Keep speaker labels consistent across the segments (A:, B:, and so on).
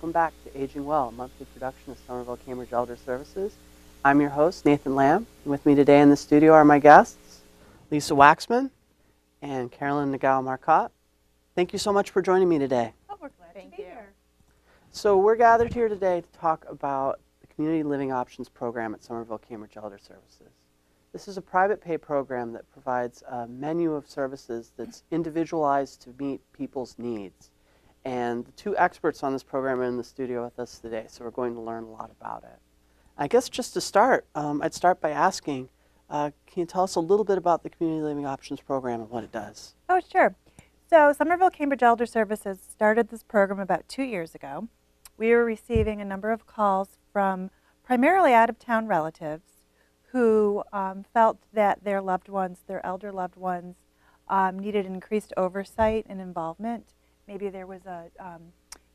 A: welcome back to Aging Well, a monthly production of Somerville Cambridge Elder Services. I'm your host, Nathan Lamb, and with me today in the studio are my guests, Lisa Waxman and Carolynn Nagao-Marcotte. Thank you so much for joining me today.
B: Oh, we're glad to be here.
A: So we're gathered here today to talk about the Community Living Options Program at Somerville Cambridge Elder Services. This is a private pay program that provides a menu of services that's individualized to meet people's needs. And the two experts on this program are in the studio with us today, so we're going to learn a lot about it. I guess just to start, I'd start by asking, can you tell us a little bit about the Community Living Options Program and what it does?
B: Oh, sure. So Somerville Cambridge Elder Services started this program about 2 years ago. We were receiving a number of calls from primarily out-of-town relatives who felt that their loved ones, their elder loved ones, needed increased oversight and involvement. Maybe there was a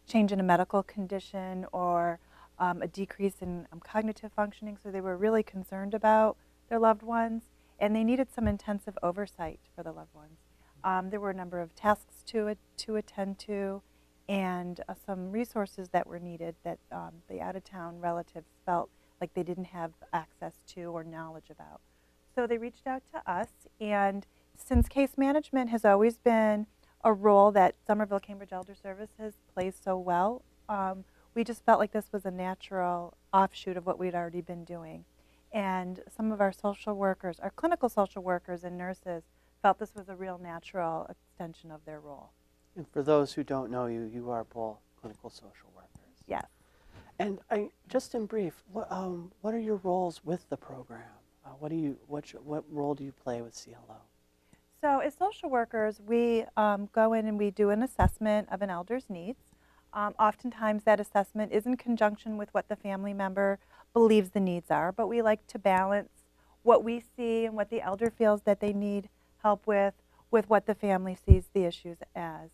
B: change in a medical condition or a decrease in cognitive functioning, so they were really concerned about their loved ones, and they needed some intensive oversight for the loved ones. There were a number of tasks to attend to, and some resources that were needed that the out-of-town relatives felt like they didn't have access to or knowledge about. So they reached out to us, and since case management has always been a role that Somerville Cambridge Elder Services plays so well, we just felt like this was a natural offshoot of what we'd already been doing. And some of our social workers, our clinical social workers and nurses, felt this was a real natural extension of their role.
A: And for those who don't know you, you are both clinical social workers.
B: Yes.
A: And just in brief, what are your roles with the program? What role do you play with CLO?
B: So as social workers, we go in and we do an assessment of an elder's needs. Oftentimes that assessment is in conjunction with what the family member believes the needs are, but we like to balance what we see and what the elder feels that they need help with what the family sees the issues as.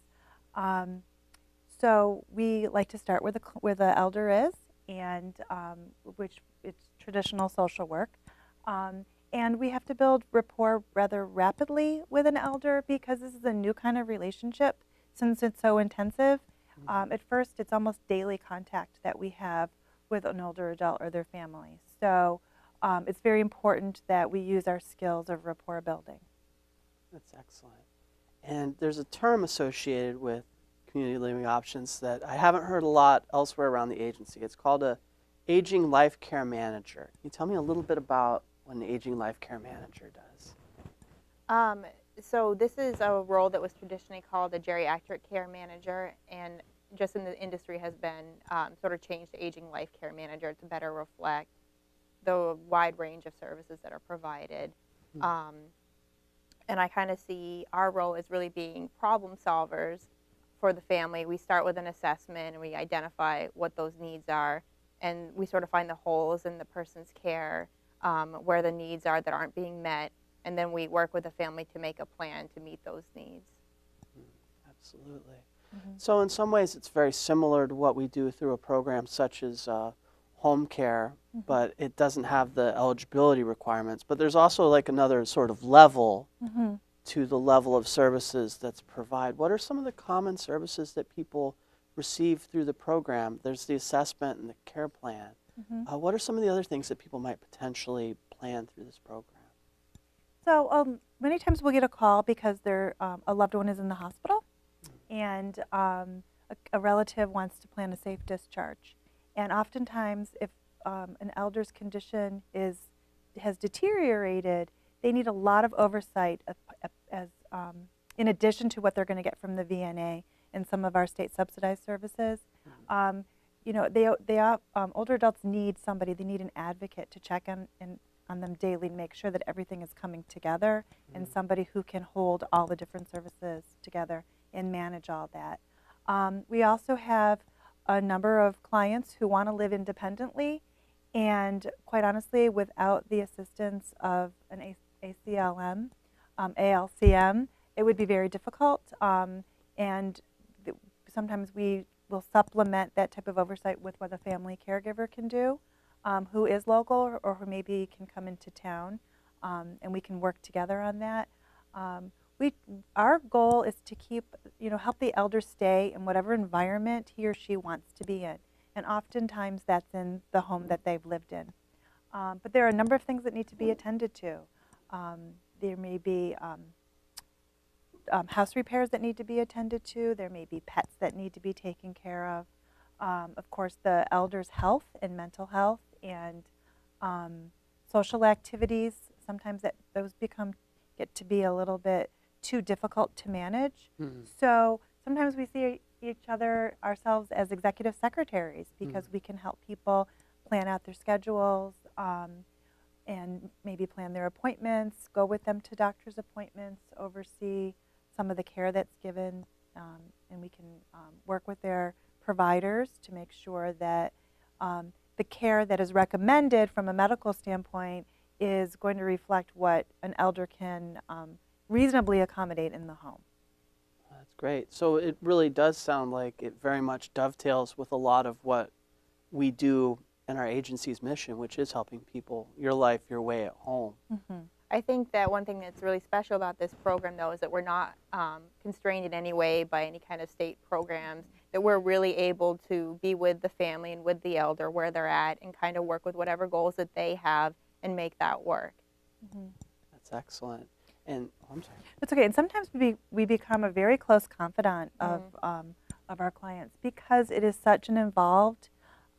B: So we like to start where the elder is, and which it's traditional social work. And we have to build rapport rather rapidly with an elder because this is a new kind of relationship since it's so intensive. At first, it's almost daily contact that we have with an older adult or their family. So it's very important that we use our skills of rapport building.
A: That's excellent. And there's a term associated with community living options that I haven't heard a lot elsewhere around the agency. It's called a aging life care manager. Can you tell me a little bit about what an aging life care manager does?
C: So this is a role that was traditionally called a geriatric care manager, and just in the industry has been sort of changed to aging life care manager to better reflect the wide range of services that are provided. And I kind of see our role as really being problem solvers for the family. We start with an assessment and we identify what those needs are, and we sort of find the holes in the person's care, where the needs are that aren't being met, and then we work with the family to make a plan to meet those needs.
A: Absolutely. So in some ways it's very similar to what we do through a program such as home care, but it doesn't have the eligibility requirements. But there's also like another sort of level to the level of services that's provided. What are some of the common services that people receive through the program? There's the assessment and the care plan. What are some of the other things that people might potentially plan through this program?
B: So many times we'll get a call because a loved one is in the hospital, and a relative wants to plan a safe discharge. And oftentimes, if an elder's condition has deteriorated, they need a lot of oversight in addition to what they're going to get from the VNA and some of our state subsidized services. You know, older adults need somebody. They need an advocate to check on them daily to make sure that everything is coming together, and somebody who can hold all the different services together and manage all that. We also have a number of clients who want to live independently, and quite honestly, without the assistance of an ACLM, ALCM, it would be very difficult. And sometimes we will supplement that type of oversight with what a family caregiver can do, who is local or who maybe can come into town, and we can work together on that. Our goal is to keep, help the elder stay in whatever environment he or she wants to be in. And oftentimes that's in the home that they've lived in. But there are a number of things that need to be attended to. There may be house repairs that need to be attended to. There may be pets that need to be taken care of. Of course, the elder's health and mental health and social activities. Sometimes those get to be a little bit too difficult to manage. Mm-hmm. So sometimes we see ourselves as executive secretaries because we can help people plan out their schedules and maybe plan their appointments, go with them to doctor's appointments, oversee some of the care that's given, and we can work with their providers to make sure that the care that is recommended from a medical standpoint is going to reflect what an elder can reasonably accommodate in the home.
A: That's great. So it really does sound like it very much dovetails with a lot of what we do in our agency's mission, which is helping people, your life, your way at home.
B: Mm-hmm.
C: I think that one thing that's really special about this program, though, is that we're not constrained in any way by any kind of state programs, that we're really able to be with the family and with the elder where they're at and kind of work with whatever goals that they have and make that work.
B: Mm-hmm.
A: That's excellent. And I'm sorry.
B: That's okay. And sometimes we become a very close confidant of our clients because it is such an involved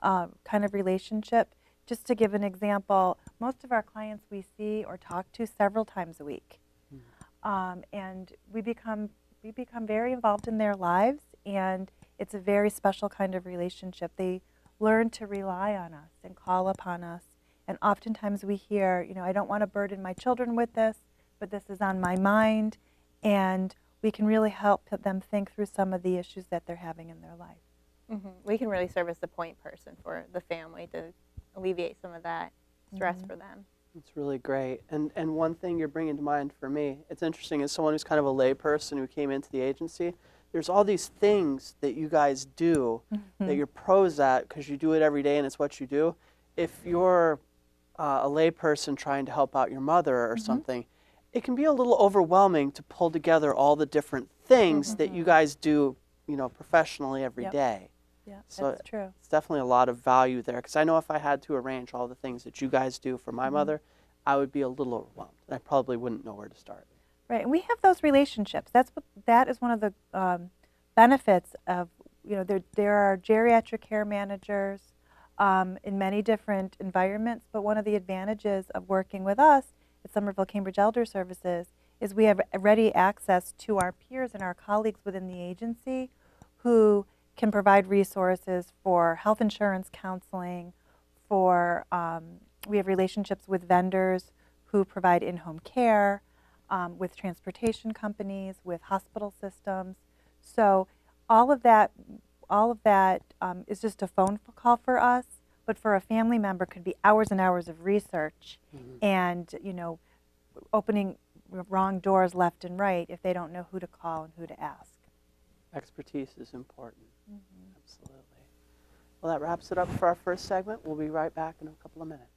B: kind of relationship. Just to give an example, most of our clients we see or talk to several times a week, and we become very involved in their lives, and it's a very special kind of relationship. They learn to rely on us and call upon us, and oftentimes we hear, I don't want to burden my children with this, but this is on my mind, and we can really help them think through some of the issues that they're having in their life.
C: Mm-hmm. We can really serve as the point person for the family to alleviate some of that stress for them.
A: It's really great. And one thing you're bringing to mind for me, it's interesting, as someone who's kind of a lay person who came into the agency, there's all these things that you guys do that you're pros at because you do it every day and it's what you do. If you're a lay person trying to help out your mother or something, it can be a little overwhelming to pull together all the different things that you guys do, professionally every day.
B: Yeah,
A: so
B: that's true.
A: It's definitely a lot of value there because I know if I had to arrange all the things that you guys do for my mother, I would be a little overwhelmed. I probably wouldn't know where to start.
B: Right, and we have those relationships. That is one of the benefits of, there are geriatric care managers in many different environments, but one of the advantages of working with us at Somerville Cambridge Elder Services is we have ready access to our peers and our colleagues within the agency who can provide resources for health insurance counseling, we have relationships with vendors who provide in-home care, with transportation companies, with hospital systems. So all of that is just a phone call for us, but for a family member could be hours and hours of research and, opening wrong doors left and right if they don't know who to call and who to ask.
A: Expertise is important. Absolutely. Well, that wraps it up for our first segment. We'll be right back in a couple of minutes.